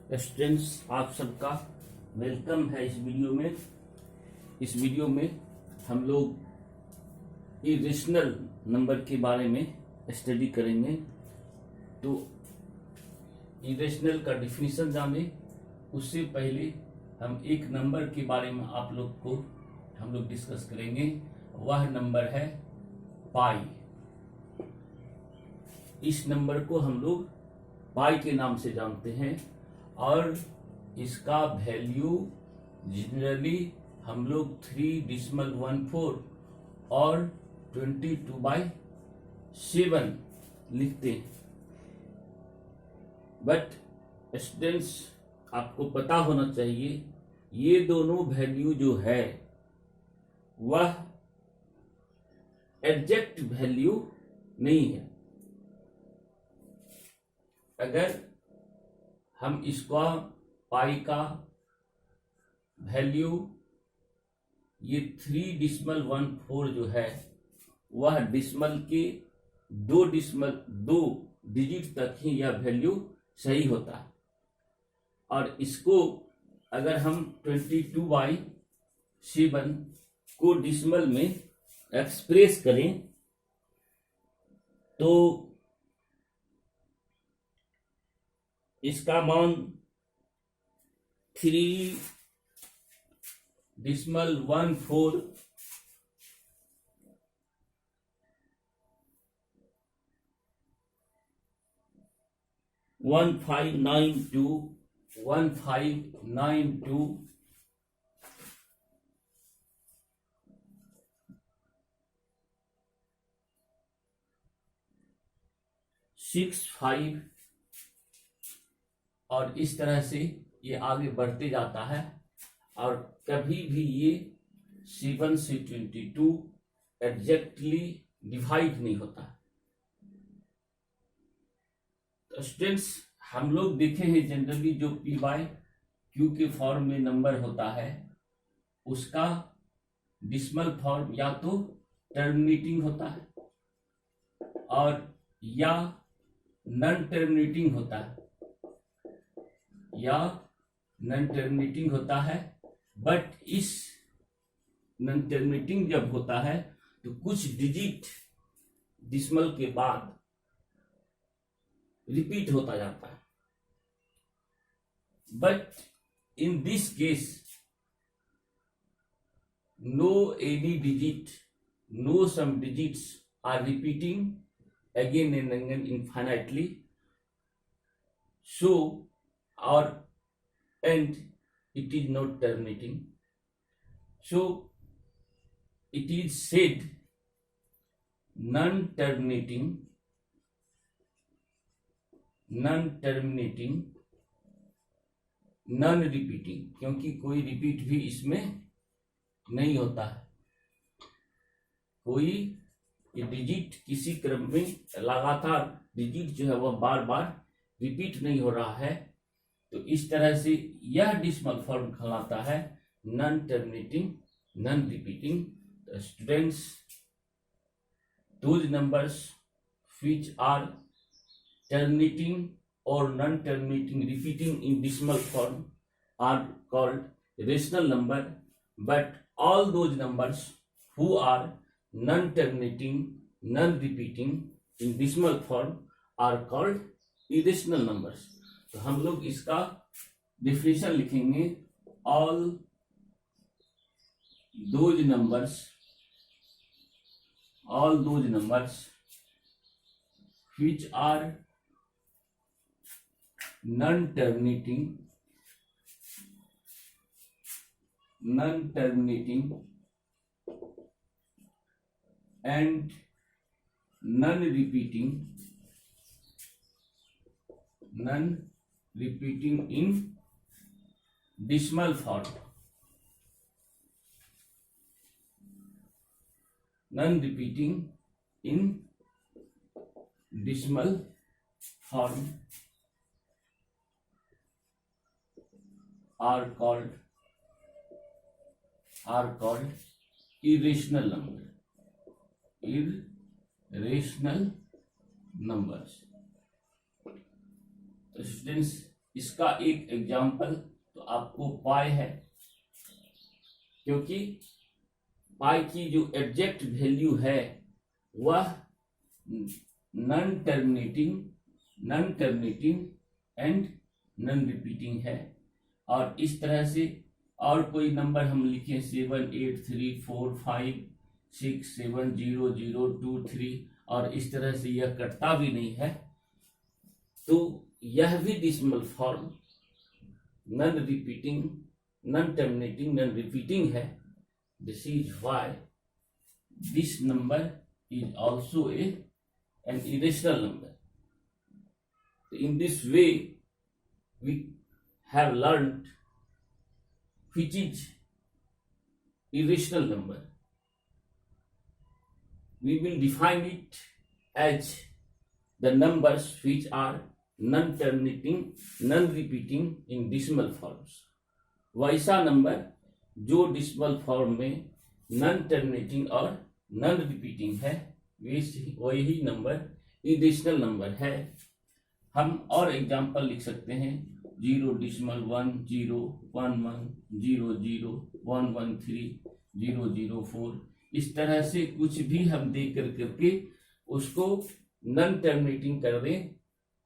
Students, आप सबका welcome है इस वीडियो में। इस वीडियो में हम लोग इरेशनल नंबर के बारे में स्टडी करेंगे। तो इरेशनल का डिफिनीशन जाने उससे पहले हम एक नंबर के बारे में हम लोग डिस्कस करेंगे। वह नंबर है पाई। इस नंबर को हम लोग पाई के नाम से जानते हैं और इसका वैल्यू जनरली हम लोग 3.14 और 22/7 लिखते हैं। बट स्टूडेंट्स, आपको पता होना चाहिए ये दोनों वैल्यू जो है वह एग्जैक्ट वैल्यू नहीं है। अगर हम इसका पाई का वैल्यू ये 3.14 जो है वह डिस्मल के दो डिजिट तक ही यह वैल्यू सही होता है। और इसको अगर हम 22/7 को डिस्मल में एक्सप्रेस करें तो इसका मान 3.14 1592 65 और इस तरह से ये आगे बढ़ते जाता है। और कभी भी ये 7 से 22 एग्जैक्टली डिवाइड नहीं होता। तो स्टूडेंट्स, हम लोग देखे हैं जनरली जो P/Q के फॉर्म में नंबर होता है उसका डिसिमल फॉर्म या तो टर्मिनेटिंग होता है और या नॉन टर्मिनेटिंग होता है। बट इस नॉन टर्मिनेटिंग जब होता है तो कुछ डिजिट डिसिमल के बाद रिपीट होता जाता है। But in this case no some digits are repeating again and again infinitely, and it is not terminating, so it is said non-terminating, non-repeating, क्योंकि कोई रिपीट भी इसमें नहीं होता है। कोई डिजिट किसी क्रम में लगातार डिजिट जो है वह बार बार रिपीट नहीं हो रहा है। तो इस तरह से यह डिसिमल फॉर्म कहलाता है non terminating, non repeating. Students, those numbers which are terminating or non-terminating, repeating in decimal form are called rational number, but all those numbers who are non-terminating, non-repeating in decimal form are called irrational numbers. तो हम लोग इसका definition लिखेंगे। all those numbers which are non-terminating and non-repeating in decimal form, non-repeating in decimal form are called irrational numbers. तो students, इसका एक example तो आपको पाई है, क्योंकि पाई की जो एग्जैक्ट वैल्यू है वह non terminating and non repeating है। और इस तरह से और कोई नंबर हम लिखें 78345670023 और इस तरह से यह कटता भी नहीं है, तो यह भी decimal form non repeating, non terminating, non repeating है। This is why this number is also an irrational number. In this way, we have learned which is irrational number. We will define it as the numbers which are non-terminating, non-repeating in decimal forms. वैसा number जो decimal form में non-terminating और non repeating है, वही number irrational number है। हम और example लिख सकते हैं 0.10110000113004। इस तरह से कुछ भी हम दे करके उसको नॉन टर्मिनेटिंग कर दें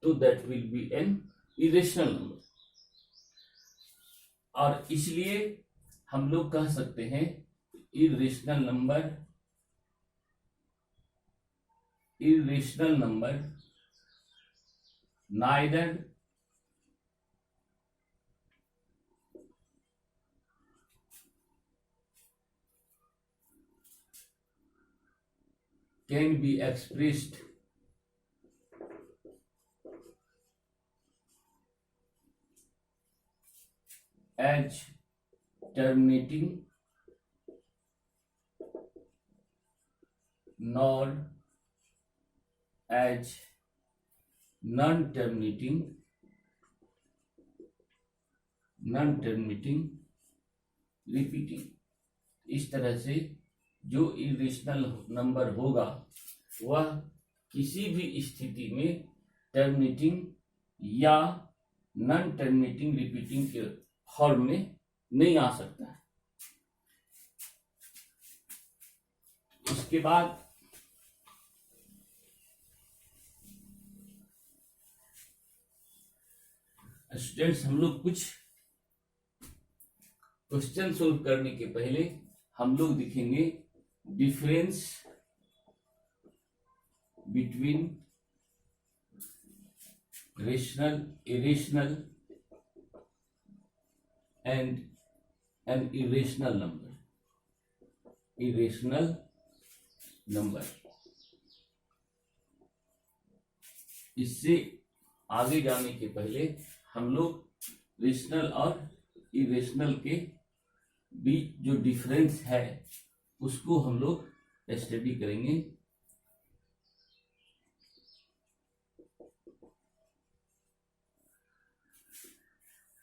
तो that will be an irrational number. और इसलिए हम लोग कह सकते हैं irrational number neither can be expressed as terminating nor as non-terminating repeating। इस तरह से जो इरेशनल नंबर होगा वह किसी भी स्थिति में टर्मिनेटिंग या नॉन टर्मिनेटिंग रिपीटिंग के फॉर्म में नहीं आ सकता है। इसके बाद स्टूडेंट्स, हम लोग कुछ क्वेश्चन सोल्व करने के पहले हम लोग देखेंगे difference between rational, irrational and an irrational number. इससे आगे जाने के पहले हम लोग रेशनल और इरेशनल के बीच जो डिफरेंस है उसको हम लोग स्टडी करेंगे।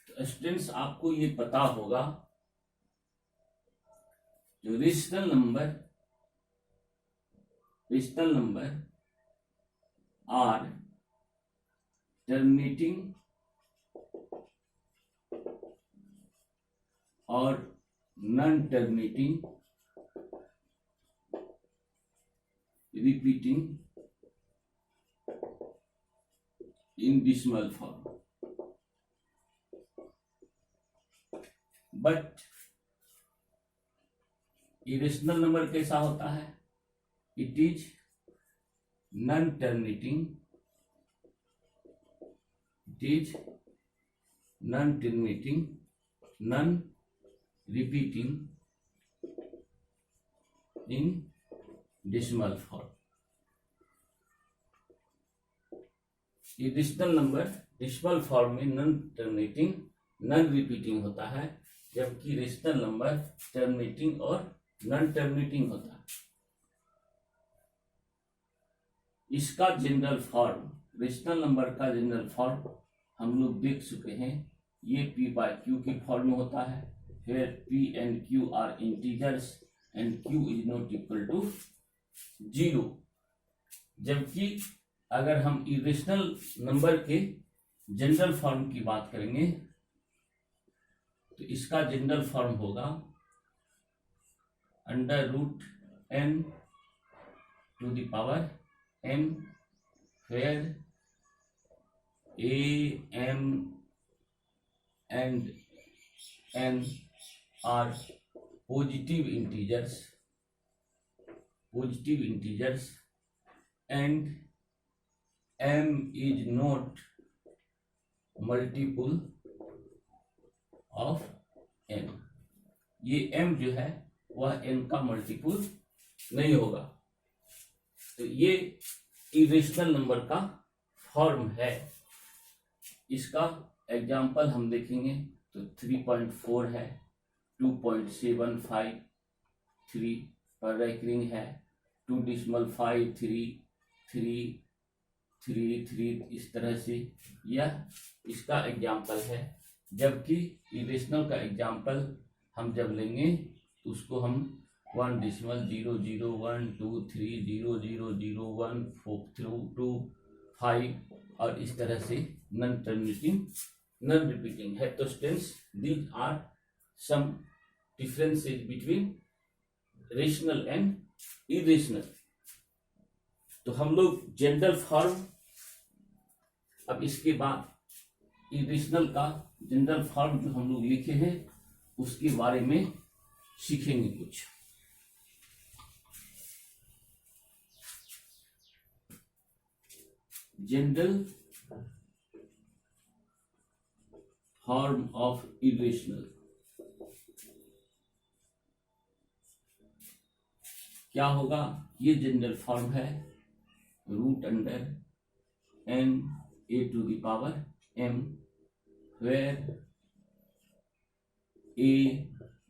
तो स्टूडेंट्स, आपको ये पता होगा जो रेशनल नंबर आर टर्मिनेटिंग और non terminating repeating in decimal form. But irrational number कैसा होता है? It is non terminating, non repeating in decimal form. Irrational number decimal form में नॉन टर्मिनेटिंग, नॉन रिपीटिंग होता है, जबकि रेशनल नंबर टर्मिनेटिंग और non terminating होता है। इसका जनरल फॉर्म, रेशनल नंबर का जनरल फॉर्म हम लोग देख चुके हैं। ये p बाय q की फॉर्म में होता है, where p and q are integers and q is not equal to 0। जबकि अगर हम इरेशनल नंबर के जनरल फॉर्म की बात करेंगे तो इसका जनरल फॉर्म होगा under root n to the power m, where a, m and n are positive integers and m is not multiple of n। ये m जो है वह n का मल्टीपुल नहीं होगा। तो ये इरेशनल नंबर का फॉर्म है। इसका एग्जाम्पल हम देखेंगे तो 3.4 है, 2.753 पर रैंकिंग है, 2.53333 इस तरह से यह इसका एग्जाम्पल है। जबकि इरेशनल का एग्जाम्पल हम जब लेंगे तो उसको हम 1.00123000142 और इस तरह से नॉन टर्मिनेटिंग नॉन रिपीटिंग है। तो students these are some differences between rational and irrational. तो हम लोग जनरल फॉर्म, अब इसके बाद इरेशनल का जनरल फॉर्म जो हम लोग लिखे हैं उसके बारे में सीखेंगे कुछ। जनरल फॉर्म ऑफ इरेशनल क्या होगा? ये जनरल फॉर्म है root under n a to the power m, where a,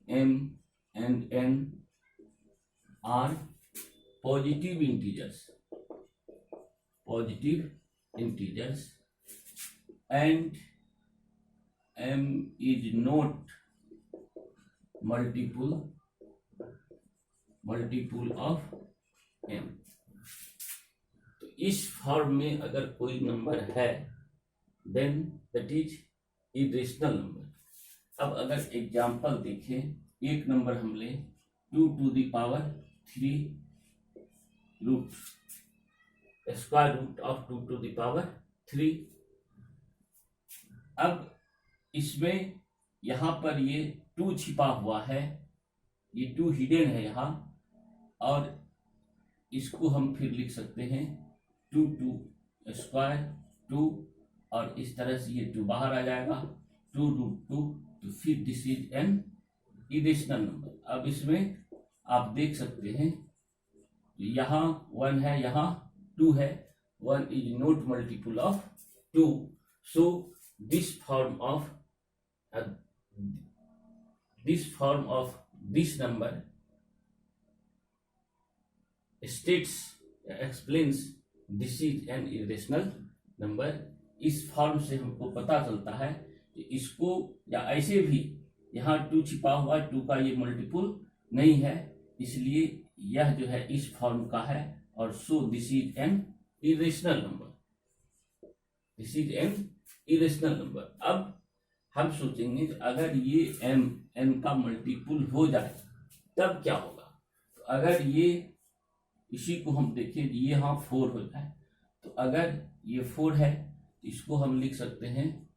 m and n are positive integers and m is not multiple of m। तो इस फॉर्म में अगर कोई नंबर है then that is irrational number. अब अगर example देखें, एक नंबर हम लें 2 to the power 3 root square root of 2 to the power 3। अब इसमें यहां पर ये 2 छिपा हुआ है, ये 2 हिडन है यहाँ, और इसको हम फिर लिख सकते हैं 2 स्क्वायर 2 और इस तरह से ये 2 बाहर आ जाएगा 2 रूट 2। तो फिर this is an irrational number. अब इसमें आप देख सकते हैं यहाँ 1 है, यहाँ 2 है, 1 is not multiple of 2। So this form of this number explains this is an irrational number। इस फॉर्म से हमको पता चलता है कि इसको, या ऐसे भी यहाँ 2 छिपा हुआ 2 का ये मल्टीपुल नहीं है, इसलिए यह जो है इस फॉर्म का है, और so this is an irrational number. अब हम सोचेंगे कि अगर ये n का मल्टीपुल हो जाए तब क्या होगा। तो अगर ये इसी को हम देखें, ये यहाँ 4 हो जाए, तो अगर ये 4 है इसको हम लिख सकते हैं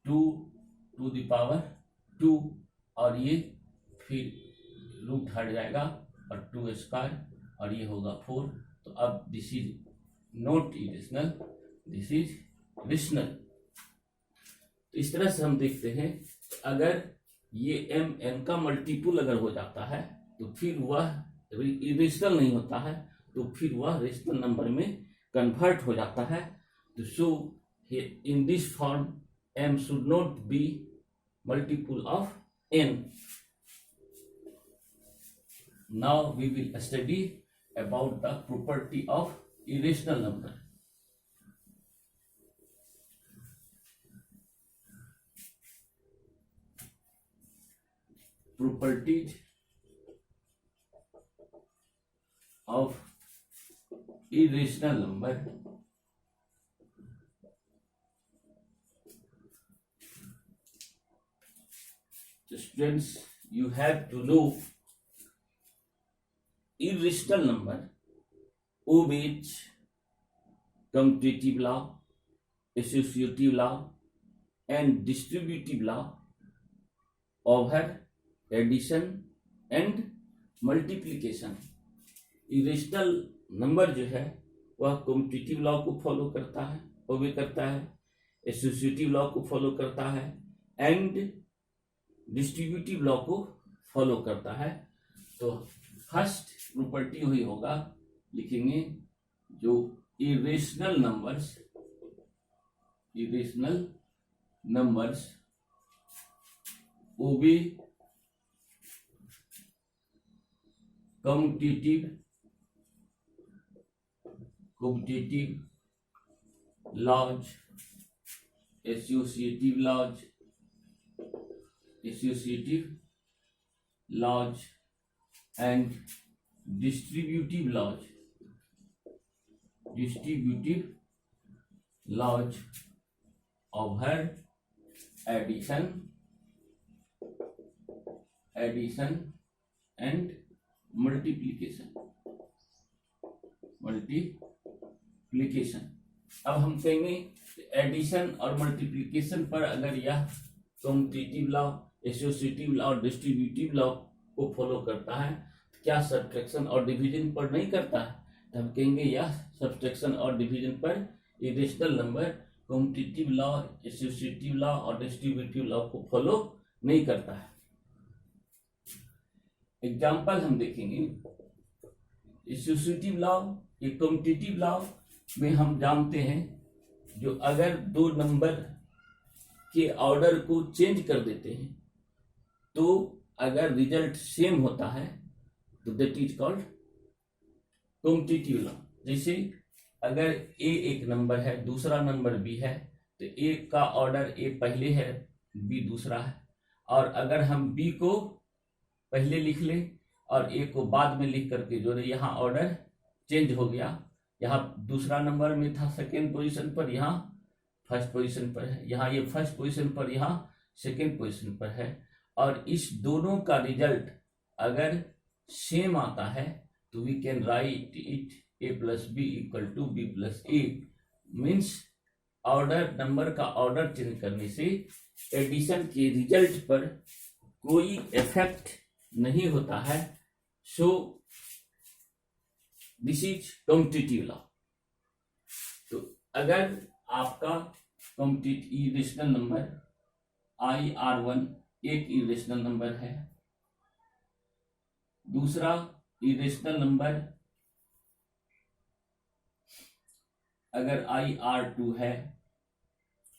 2 to the power 2 और ये फिर रूट हट जाएगा और 2 स्क्वायर और ये होगा 4। तो अब this is not irrational, this is rational. तो इस तरह से हम देखते हैं अगर ये n का मल्टीपुल अगर हो जाता है तो फिर वह इरेशनल नहीं होता है, तो फिर वह रेशनल नंबर में कन्वर्ट हो जाता है। तो so in this form m should not be multiple of n। Now we will study about the property of irrational number. Properties of irrational number। So students, you have to know irrational number obeys commutative law, associative law and distributive law over addition and multiplication. Irrational number जो है वह commutative law को follow करता है, ओबे करता है, associative law को फॉलो करता है एंड डिस्ट्रीब्यूटिव लॉ को फॉलो करता है। तो फर्स्ट प्रॉपर्टी वही होगा, लिखेंगे जो irrational numbers obey commutative laws, associative laws and distributive laws over addition and multiplication। अब हम कहेंगे एडिशन और मल्टीप्लिकेशन पर अगर यह कम्यूटेटिव लॉ, एसोसिएटिव लॉ और डिस्ट्रीब्यूटिव लॉ को फॉलो करता है तो क्या सब्ट्रैक्शन और डिवीजन पर नहीं करता है? तो हम कहेंगे यह सब्ट्रैक्शन और डिवीजन पर irrational number commutative law, associative law और डिस्ट्रीब्यूटिव लॉ को फॉलो नहीं करता है। एग्जाम्पल हम देखेंगे। एसोसिएटिव लॉ, ये कम्यूटेटिव लॉ में हम जानते हैं जो अगर दो नंबर के ऑर्डर को चेंज कर देते हैं तो अगर रिजल्ट सेम होता है तो that is called commutative law. जैसे अगर ए एक नंबर है, दूसरा नंबर बी है, तो ए का ऑर्डर ए पहले है, बी दूसरा है, और अगर हम बी को पहले लिख ले और ए को बाद में लिख करके जो यहाँ ऑर्डर चेंज हो गया, यहाँ दूसरा नंबर में था सेकेंड पोजीशन पर, यहाँ फर्स्ट पोजीशन पर है, यहाँ ये फर्स्ट पोजीशन पर, यहाँ सेकेंड पोजीशन पर है, और इस दोनों का रिजल्ट अगर सेम आता है तो we can write it A plus B equal to B plus A. Means order, number का ऑर्डर चेंज करने से एडिशन के रिजल्ट पर कोई इफेक्ट नहीं होता है। So this is commutative law. तो अगर आपका इरेशनल नंबर IR1 एक इरेशनल नंबर है, दूसरा इरेशनल नंबर अगर IR2 है,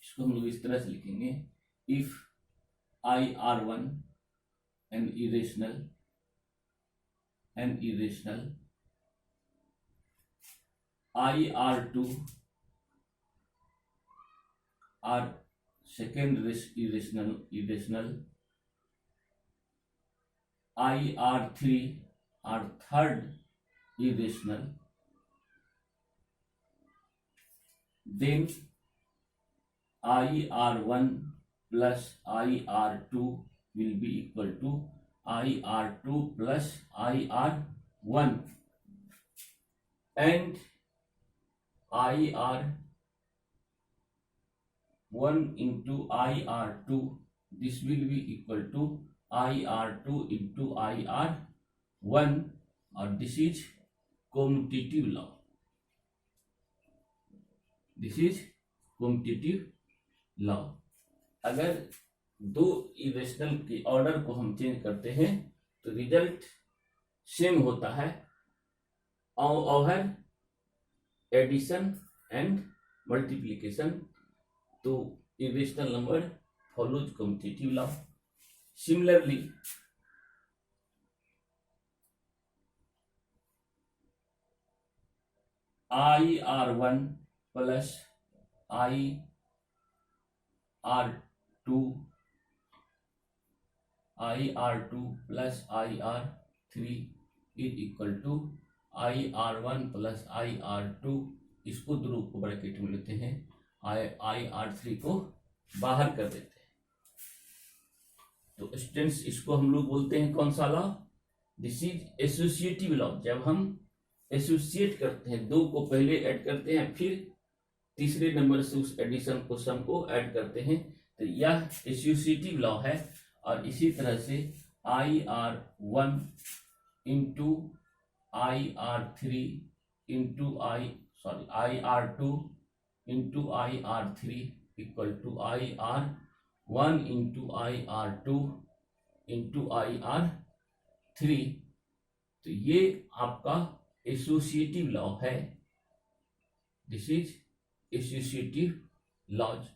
इसको हम लोग इस तरह से लिखेंगे, if IR1 an irrational IR2 are second irrational IR3 are third irrational, then IR1 plus IR2 will be equal to IR2 plus IR1, and IR1 into IR2, this will be equal to IR2 into IR1, और this is commutative law। This is commutative law. अगर दो irrational के order को हम change करते हैं तो result same होता है ओवर एडिशन एंड मल्टीप्लिकेशन, तो irrational number follows commutative law. Similarly IR1 plus IR2 plus IR3 is equal to IR1 plus IR2, इसको दो को ब्रैकेट में लेते हैं, IR3 को बाहर कर देते हैं। तो स्टूडेंट्स इसको हम लोग बोलते हैं कौन सा law? This is associative law. जब हम एसोसिएट करते हैं, दो को पहले ऐड करते हैं फिर तीसरे नंबर से उस एडिशन को सम को ऐड करते हैं, तो यह एसोसिएटिव लॉ है। और इसी तरह से IR1 into IR3 into IR2 into IR3 equal to IR1 into IR2 into IR3। तो ये आपका एसोसिएटिव लॉ है। This is associative laws.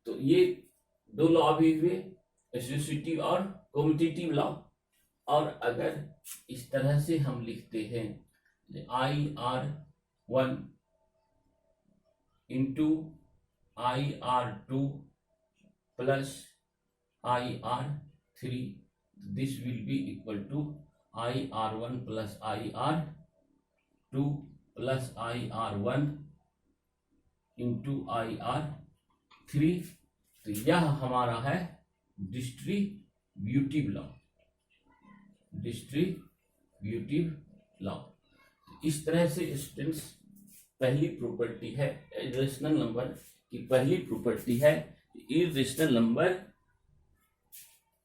तो ये दो लॉ भी हुए, एसोसिएटिव और कम्यूटेटिव लॉ। और अगर इस तरह से हम लिखते हैं IR1 into IR2 plus IR3, this will be equal to IR1 plus IR2 plus IR1 into IR3। तो यह हमारा है डिस्ट्रीब्यूटिव लॉ। Distributive law. इस तरह से स्टूडेंट्स पहली प्रॉपर्टी है इरेशनल नंबर की, पहली प्रॉपर्टी है irrational number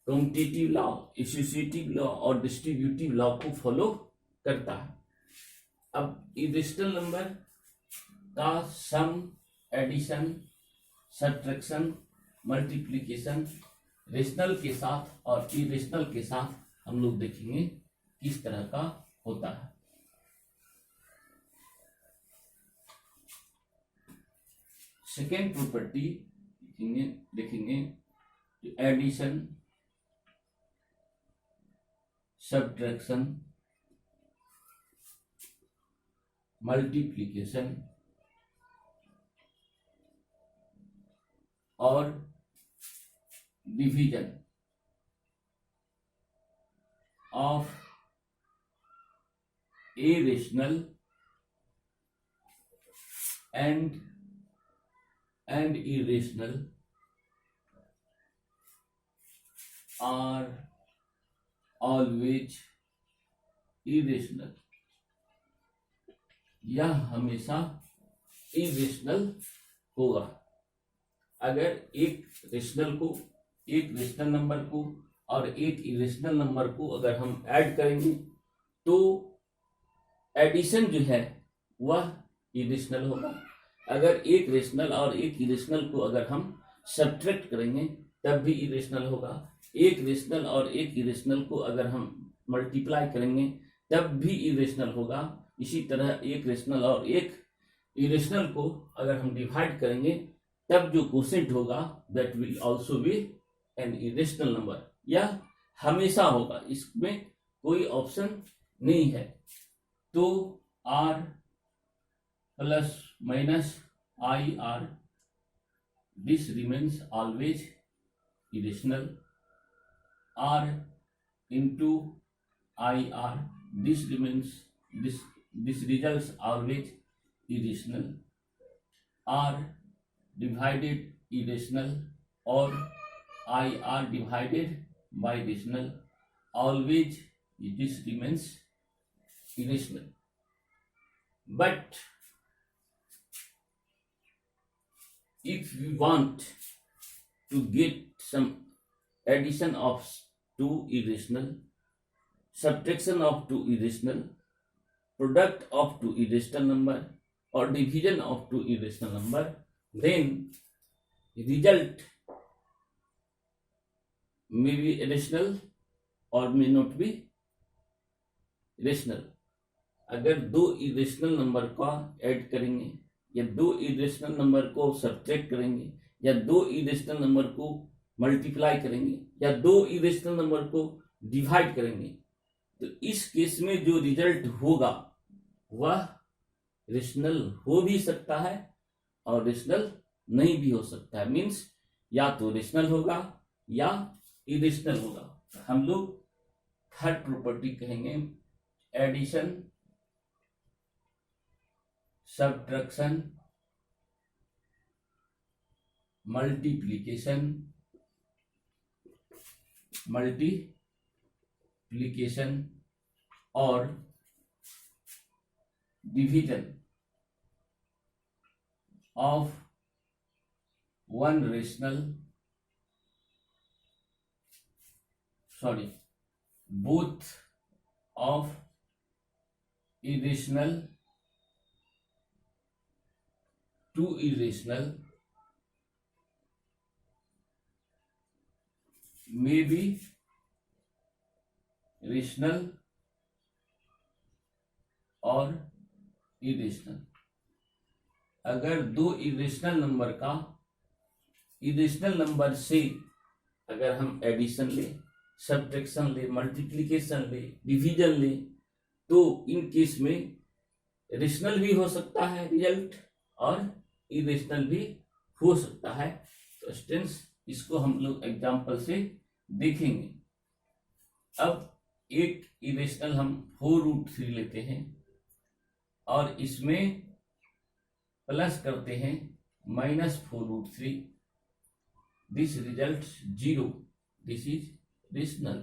commutative law, associative law और डिस्ट्रीब्यूटिव लॉ को फॉलो करता है। अब इरेशनल नंबर का सम, एडिशन, सब्ट्रैक्शन, मल्टीप्लिकेशन रेशनल के साथ और इरेशनल के साथ हम लोग देखेंगे किस तरह का होता है। सेकेंड प्रॉपर्टी देखेंगे एडिशन, सब्ट्रैक्शन, मल्टीप्लिकेशन और division of irrational and irrational are always irrational। यह हमेशा irrational होगा। अगर एक रेशनल नंबर को और एक इरेशनल नंबर को अगर हम ऐड करेंगे तो एडिशन जो है वह इरेशनल होगा। अगर एक रेशनल और एक इरेशनल को अगर हम सब्ट्रैक्ट करेंगे तब भी इरेशनल होगा। एक रेशनल और एक इरेशनल को अगर हम मल्टीप्लाई करेंगे तब भी इरेशनल होगा। इसी तरह एक रेशनल और एक इरेशनल को अगर हम डिवाइड करेंगे तब जो क्वोशिएंट होगा that will also be an irrational number. यह हमेशा होगा, इसमें कोई ऑप्शन नहीं है। तो R plus minus IR this remains always irrational. R into IR this remains this results always irrational. R divided irrational or IR divided by rational, always this remains irrational। But if we want to get some addition of two irrational, subtraction of two irrational, product of two irrational number or division of two irrational number, then result may be rational or may not be rational। अगर दो irrational number का add करेंगे या दो irrational number को subtract करेंगे या दो इरेशनल नंबर को मल्टीप्लाई करेंगे या दो इरेशनल नंबर को डिवाइड करेंगे तो इस केस में जो रिजल्ट होगा वह रेशनल हो भी सकता है और रेशनल नहीं भी हो सकता है। मीन्स या तो रेशनल होगा या इरेशनल होगा। हम लोग थर्ड प्रॉपर्टी कहेंगे एडिशन, सब्ट्रैक्शन, मल्टीप्लिकेशन मल्टीप्लिकेशन और division of one rational both of irrational to irrational may be rational और irrational। अगर दो इरेशनल नंबर का इरेशनल नंबर से अगर हम एडिशन ले, सब्ट्रैक्शन ले, मल्टीप्लिकेशन ले, डिवीजन ले, तो इन केस में रेशनल भी हो सकता है रिजल्ट और इरेशनल भी हो सकता है। तो स्टूडेंट्स इसको हम लोग एग्जांपल से देखेंगे। अब एक इरेशनल हम 4√3 लेते हैं और इसमें प्लस करते हैं -4√3, this result 0, this is rational,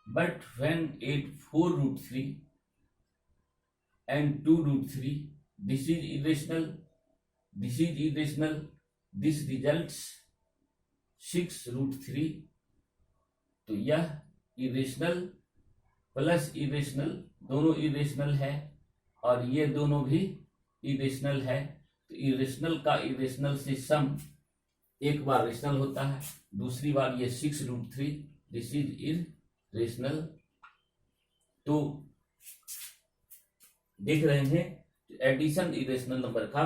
but when add 4√3 and 2√3, this is irrational, this is irrational, this results 6√3। तो यह इरेशनल प्लस इरेशनल दोनों इरेशनल है और ये दोनों भी इरेशनल है। तो इरेशनल का इरेशनल से सम एक बार रेशनल होता है, दूसरी बार ये 6√3, दिस इज इरेशनल। तो देख रहे हैं एडिशन इरेशनल नंबर का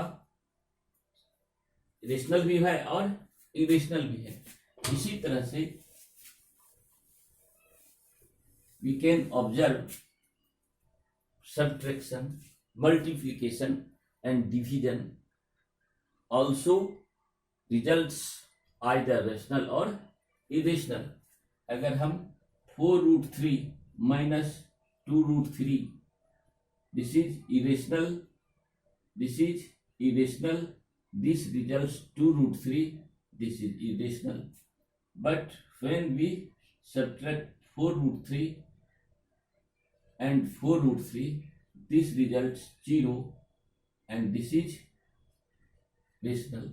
रेशनल भी है और इरेशनल भी है। इसी तरह से we can observe subtraction, multiplication and division also results either rational और इरेशनल। अगर हम 4√3 minus 2√3, this is irrational, this is irrational, this results 2√3, this is irrational. But when we subtract 4√3 and 4√3, this results 0 and this is rational,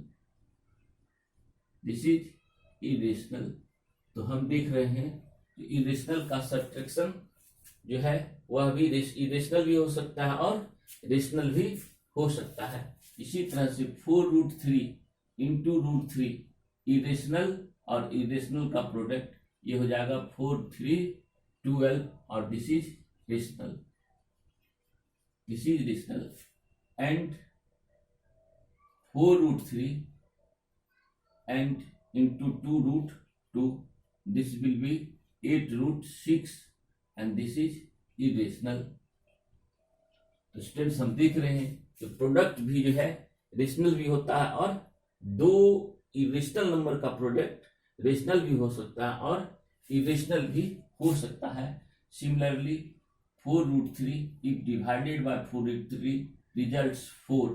this is irrational. तो हम देख रहे हैं कि irrational का सब्ट्रैक्शन जो है वह भी इरेशनल भी हो सकता है और रेशनल भी हो सकता है। इसी तरह से 4√3 इंटू √3 इरेशनल और इरेशनल का प्रोडक्ट ये हो जाएगा 4, 3, 12 और this is rational, this is rational. And 4√3 and into 2√2, this will be 8√6 and this is irrational। तो स्टूडेंट्स हम देख रहे हैं कि प्रोडक्ट भी जो है रेशनल भी होता है और दो इरेशनल नंबर का प्रोडक्ट रेशनल भी हो सकता है और इरेशनल भी हो सकता है। Similarly 4√3 if divided by 4√3 results 4,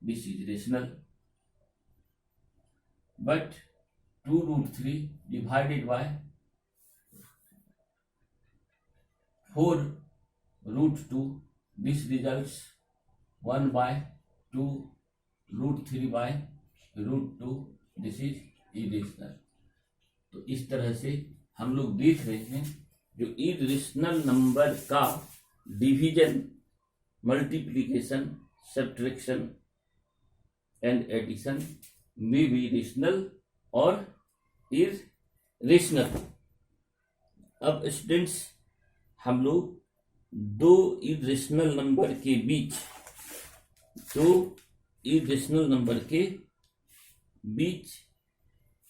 this is rational, but 2√3 divided by 4√2, this results 1/2, √3/√2, this is irrational। तो इस तरह से हम लोग देख रहे हैं जो इरेशनल नंबर का division, multiplication, subtraction and addition में भी रेशनल और इरेशनल। अब स्टूडेंट्स हम लोग दो इरेशनल नंबर के बीच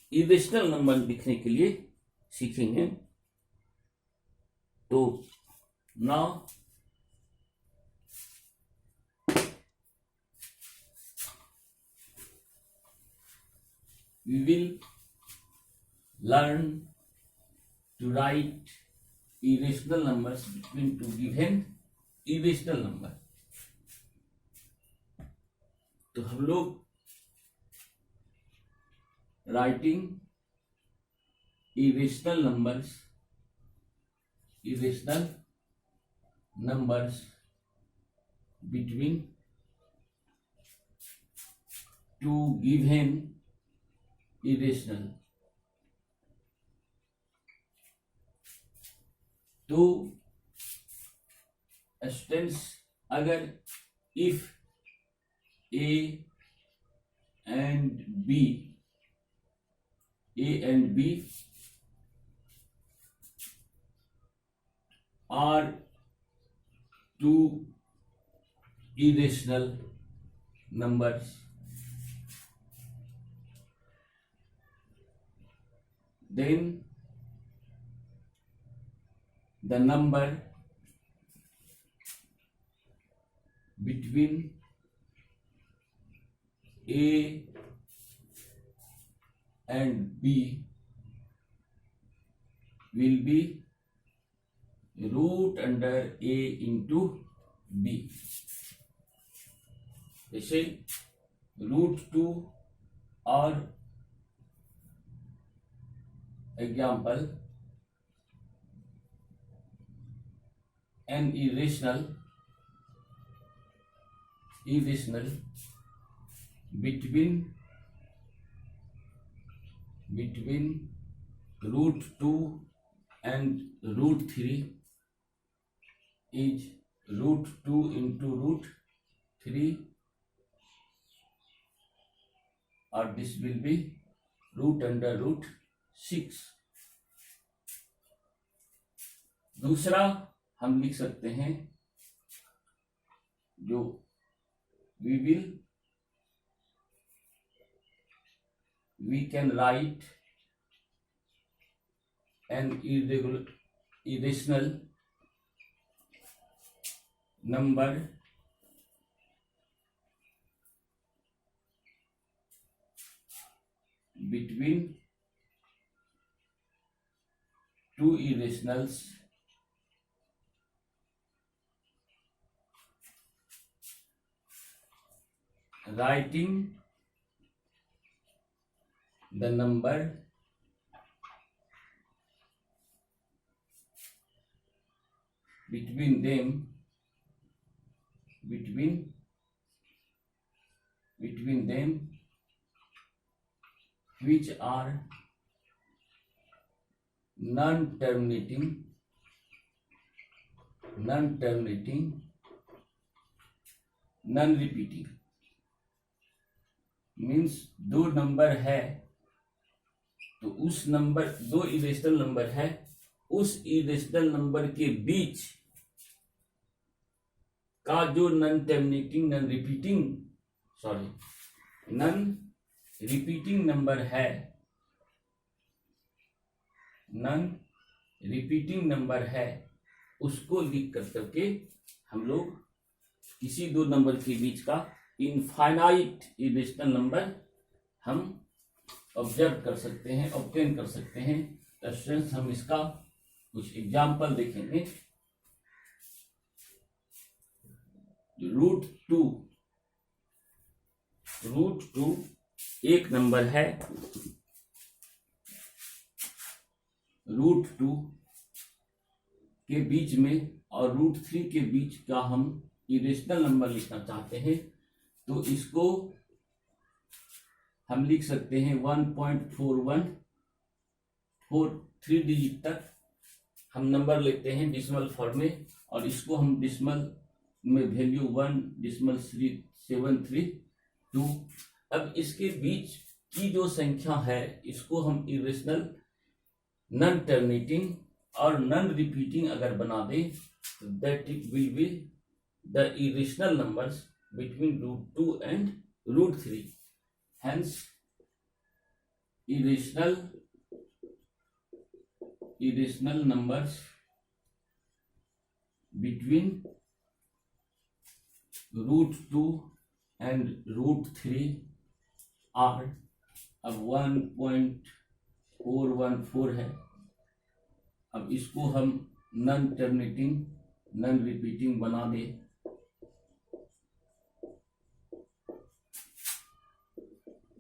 इरेशनल नंबर लिखने के लिए सीखेंगे। तो now we will learn to write irrational numbers between two given irrational number। तो हम लोग writing irrational numbers between two given irrational, तो स्टूडेंट्स अगर if A and B are two irrational numbers, then the number between A and B will be root under A into B. जैसे √2 और example an irrational between √2 and √3 is √2 into √3, or this will be root under √6। दूसरा हम लिख सकते हैं जो we can write an irrational number between two irrationals writing the number between them which are non-terminating, non-repeating। Means दो number है तो उस नंबर, दो इरेशनल नंबर है, उस इरेशनल नंबर के बीच का जो नॉन रिपीटिंग नंबर है, उसको लिख करके हम लोग किसी दो नंबर के बीच का इनफाइनाइट इरेशनल नंबर हम ऑब्जर्व कर सकते हैं, ऑब्टेन कर सकते हैं। तो स्टूडेंट्स हम इसका कुछ एग्जाम्पल देखेंगे। √2 एक नंबर है, √2 के बीच में और √3 के बीच का हम इरेशनल नंबर लिखना चाहते हैं, तो इसको हम लिख सकते हैं 1.41 3 डिजिट तक हम नंबर लेते हैं डिसिमल फॉर्म में, और इसको हम डिसिमल में वैल्यू 1.7332। अब इसके बीच की जो संख्या है इसको हम इरेशनल, नॉन टर्मिनेटिंग और नॉन रिपीटिंग अगर बना दें तो that it will be the irrational numbers between √2 and √3, hence irrational numbers between √2 and √3 are, अब 1.414 है। अब इसको हम नॉन टर्मिनेटिंग नॉन रिपीटिंग बना दे,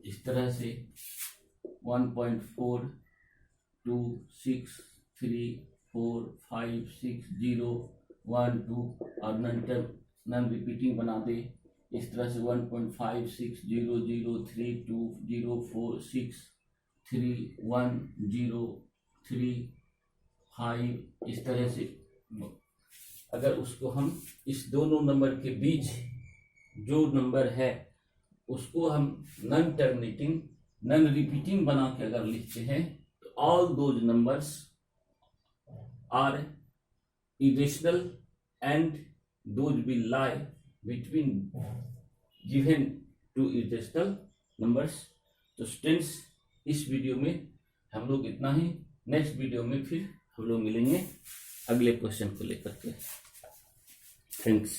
इस तरह से 1.4 2 6 3 4 5 6 0 1 2 और नन रिपीटिंग बना दे इस तरह से 1.5 6 0 0 3 2 0 4 6 3 1 0 3 5 इस तरह से। अगर उसको हम इस दोनों नंबर के बीच जो नंबर है उसको हम नन टर्मिनेटिंग नन रिपीटिंग बना के अगर लिखते हैं तो all those numbers are irrational and those will lie between given two irrational numbers। तो स्टूडेंट्स इस वीडियो में हम लोग इतना ही। नेक्स्ट वीडियो में फिर हम लोग मिलेंगे अगले क्वेश्चन को लेकर के। थैंक्स।